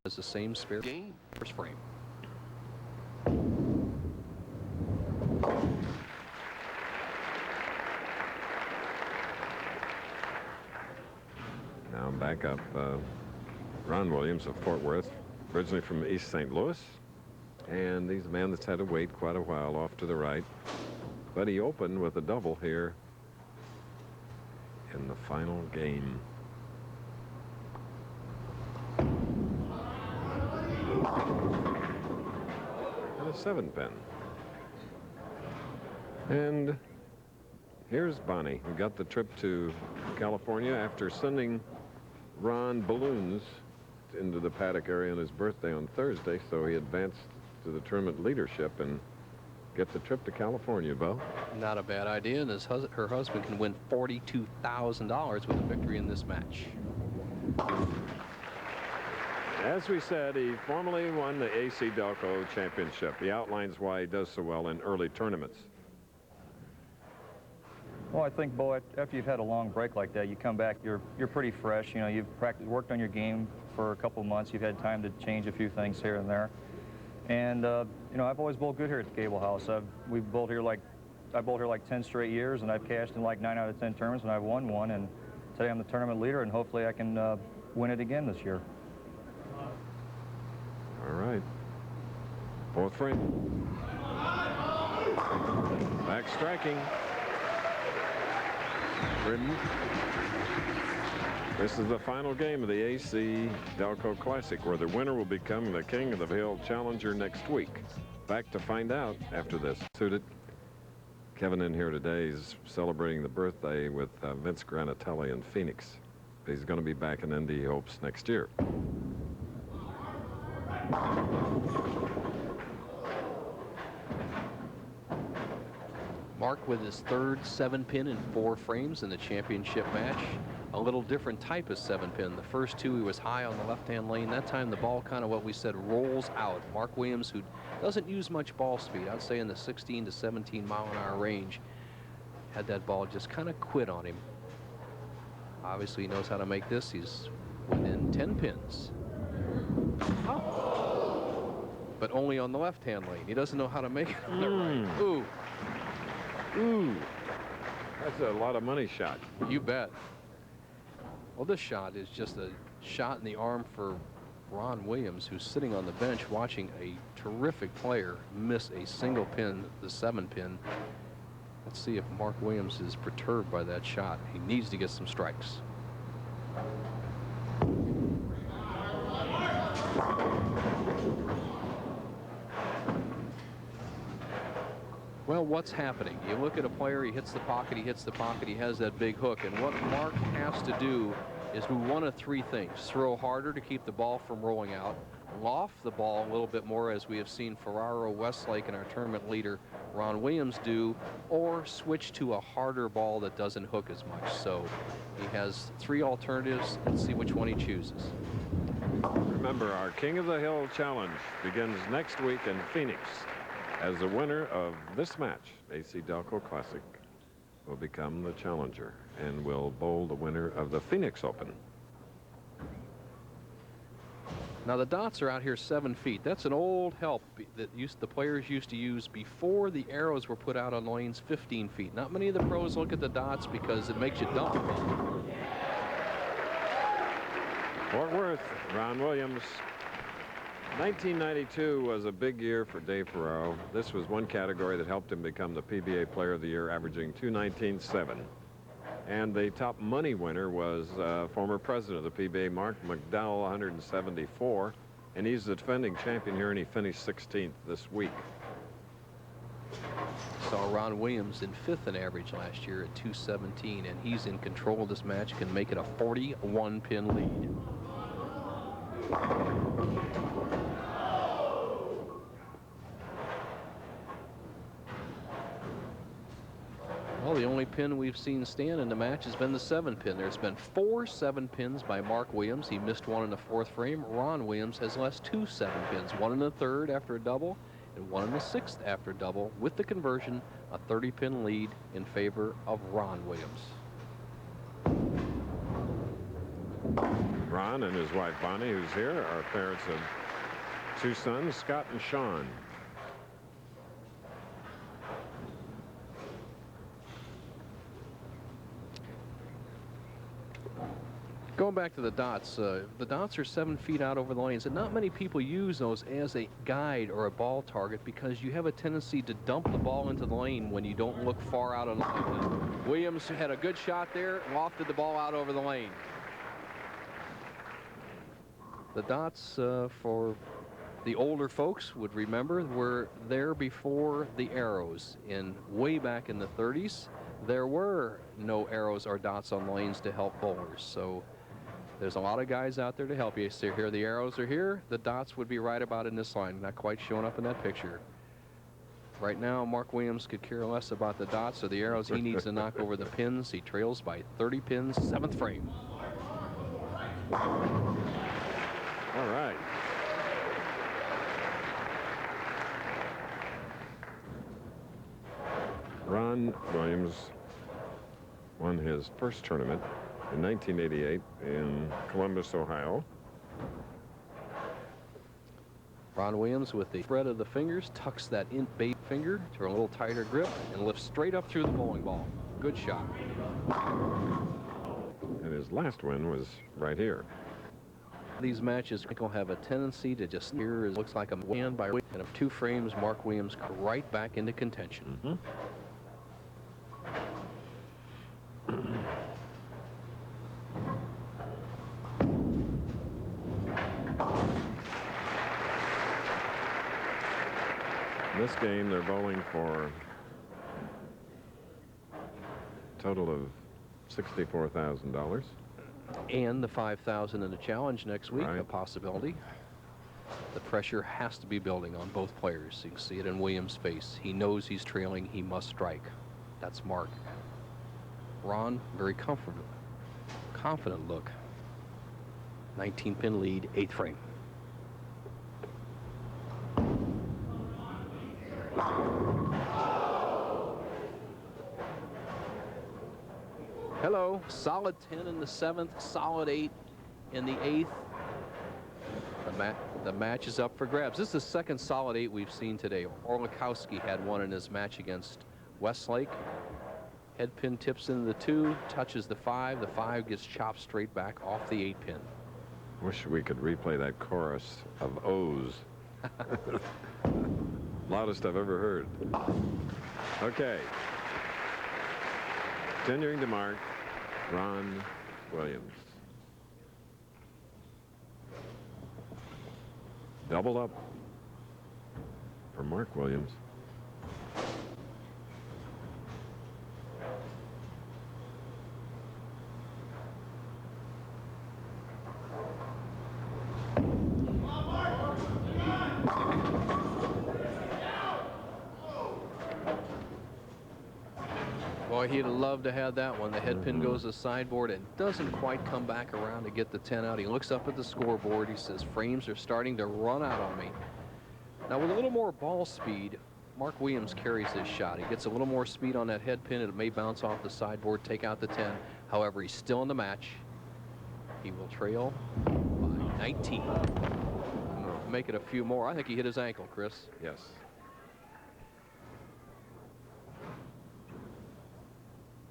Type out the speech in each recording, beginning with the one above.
has the same spare game first frame. Now back up Ron Williams of Fort Worth, originally from East St. Louis. And he's a man that's had to wait quite a while off to the right. But he opened with a double here in the final game. And a 7-pin. And here's Bonnie, who got the trip to California after sending Ron balloons into the paddock area on his birthday on Thursday, so he advanced to the tournament leadership and get the trip to California, Bo. Not a bad idea, and her husband can win $42,000 with a victory in this match. As we said, he formally won the AC Delco Championship. He outlines why he does so well in early tournaments. Well, I think, Bo, after you've had a long break like that, you come back, you're pretty fresh. You know, you've worked on your game for a couple of months. You've had time to change a few things here and there. And, you know, I've always bowled good here at the Cable House. I bowled here like 10 straight years, and I've cashed in like 9 out of 10 tournaments, and I've won one. And today I'm the tournament leader, and hopefully I can win it again this year. All right. Fourth frame. Back striking. Britton. This is the final game of the AC Delco Classic, where the winner will become the King of the Hill Challenger next week. Back to find out after this. Suited. Kevin in here today is celebrating the birthday with Vince Granatelli in Phoenix. He's going to be back in Indy, he hopes, next year. Mark with his third 7-pin in 4 frames in the championship match. A little different type of 7-pin. The first 2 he was high on the left-hand lane. That time the ball kind of what we said rolls out. Mark Williams, who doesn't use much ball speed, I'd say in the 16 to 17 mile-an-hour range, had that ball just kind of quit on him. Obviously he knows how to make this. He's within 10 pins. Oh. But only on the left-hand lane. He doesn't know how to make it on the right. Ooh. Ooh. That's a lot of money shot. You bet. Well, this shot is just a shot in the arm for Ron Williams, who's sitting on the bench watching a terrific player miss a single pin, the 7-pin. Let's see if Mark Williams is perturbed by that shot. He needs to get some strikes. Well, what's happening? You look at a player, he hits the pocket, he has that big hook. And what Mark has to do is do one of 3 things. Throw harder to keep the ball from rolling out. Loft the ball a little bit more, as we have seen Ferraro, Westlake, and our tournament leader, Ron Williams, do. Or switch to a harder ball that doesn't hook as much. So he has 3 alternatives. Let's see which one he chooses. Remember, our King of the Hill Challenge begins next week in Phoenix. As the winner of this match, AC Delco Classic will become the challenger and will bowl the winner of the Phoenix Open. Now the dots are out here 7 feet. That's an old help that the players used to use before the arrows were put out on lanes 15 feet. Not many of the pros look at the dots because it makes you dump the ball. Fort Worth, Ron Williams. 1992 was a big year for Dave Ferraro. This was one category that helped him become the PBA Player of the Year, averaging $219.7. And the top money winner was former president of the PBA, Mark McDowell, 174. And he's the defending champion here, and he finished 16th this week. Saw Ron Williams in 5th in average last year at 217, and he's in control of this match, can make it a 41-pin lead. Well, the only pin we've seen stand in the match has been the 7-pin. There's been 4 7-pins by Mark Williams. He missed one in the 4th frame. Ron Williams has lost 2 7-pins, one in the 3rd after a double and one in the 6th after a double. With the conversion, a 30-pin lead in favor of Ron Williams. Ron and his wife Bonnie, who's here, are parents of 2 sons, Scott and Sean. Going back to the dots are 7 feet out over the lanes, and not many people use those as a guide or a ball target because you have a tendency to dump the ball into the lane when you don't look far out on the lane. Williams had a good shot there, lofted the ball out over the lane. The dots, for the older folks would remember, were there before the arrows. Way back in the 30s, there were no arrows or dots on lanes to help bowlers. So there's a lot of guys out there to help you. So here the arrows are here. The dots would be right about in this line, not quite showing up in that picture. Right now, Mark Williams could care less about the dots or the arrows. He needs to knock over the pins. He trails by 30 pins, 7th frame. All right. Ron Williams won his first tournament in 1988 in Columbus, Ohio. Ron Williams, with the spread of the fingers, tucks that bait finger to a little tighter grip and lifts straight up through the bowling ball. Good shot. And his last win was right here. These matches will have a tendency to just here. It looks like a win by weight, and of 2 frames, Mark Williams right back into contention. Mm-hmm. In this game, they're bowling for a total of $64,000. And the $5,000 in the challenge next week, Right. a possibility. The pressure has to be building on both players. You can see it in Williams' face. He knows he's trailing. He must strike. That's Mark. Ron, very confident look. 19-pin lead, 8th frame. Hello, solid 10 in the 7th, solid 8 in the 8th. The match is up for grabs. This is the second solid 8 we've seen today. Orlikowski had one in his match against Westlake. Head pin tips into the 2, touches the 5. The 5 gets chopped straight back off the 8-pin. Wish we could replay that chorus of O's. Loudest I've ever heard. Okay. Continuing to mark, Ron Williams. Double up for Mark Williams. Boy, he'd love to have that one. The head pin goes to sideboard and doesn't quite come back around to get the 10 out. He looks up at the scoreboard. He says, frames are starting to run out on me. Now, with a little more ball speed, Mark Williams carries this shot. He gets a little more speed on that head pin. It may bounce off the sideboard, take out the 10. However, he's still in the match. He will trail by 19. Make it a few more. I think he hit his ankle, Chris. Yes.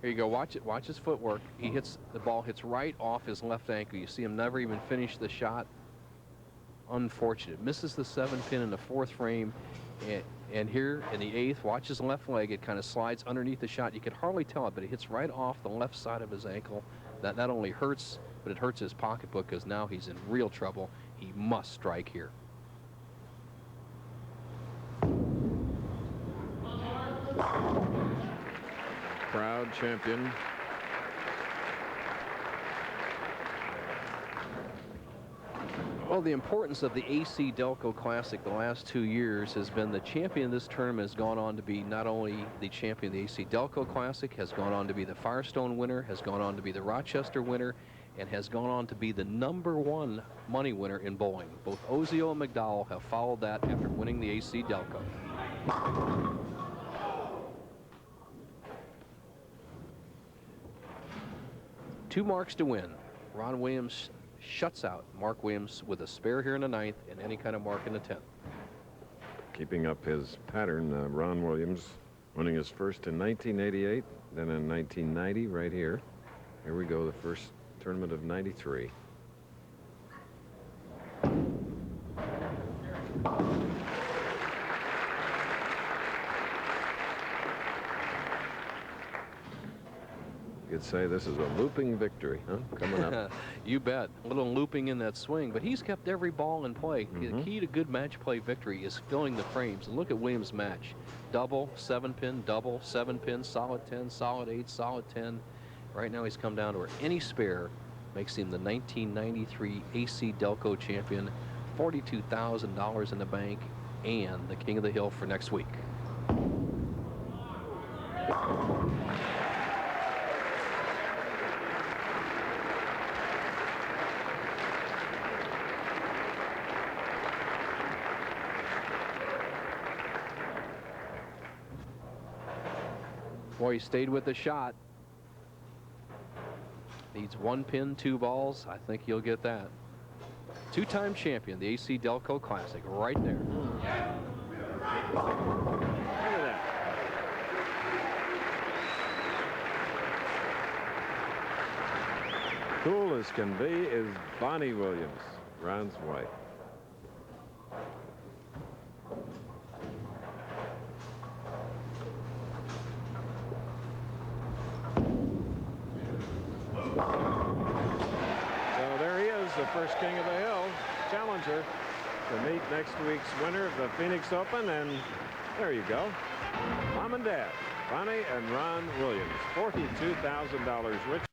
Here you go. Watch it. Watch his footwork. He hits the ball, hits right off his left ankle. You see him never even finish the shot. Unfortunate. Misses the 7-pin in the 4th frame. And here in the 8th, watch his left leg. It kind of slides underneath the shot. You can hardly tell it, but it hits right off the left side of his ankle. That not only hurts, but it hurts his pocketbook because now he's in real trouble. He must strike here. Proud champion. Well, the importance of the AC Delco Classic the last 2 years has been the champion of this tournament has gone on to be not only the champion of the AC Delco Classic, has gone on to be the Firestone winner, has gone on to be the Rochester winner, and has gone on to be the #1 money winner in bowling. Both Ozio and McDowell have followed that after winning the AC Delco. Two marks to win. Ron Williams shuts out Mark Williams with a spare here in the 9th and any kind of mark in the 10th. Keeping up his pattern, Ron Williams winning his first in 1988, then in 1990 right here. Here we go, the first tournament of 93. You could say this is a looping victory, huh? Coming up. You bet. A little looping in that swing, but he's kept every ball in play. The key to good match play victory is filling the frames. And look at Williams' match. Double, 7-pin, double, 7-pin, solid 10, solid 8, solid 10. Right now he's come down to where any spare makes him the 1993 AC Delco champion, $42,000 in the bank, and the King of the Hill for next week. Boy, he stayed with the shot. Needs 1 pin, 2 balls. I think he'll get that. 2-time champion, the AC Delco Classic, right there. Look at that. Cool as can be is Bonnie Williams, Ron's wife. The first King of the Hill challenger to meet next week's winner of the Phoenix Open. And there you go. Mom and Dad, Bonnie and Ron Williams, $42,000 rich.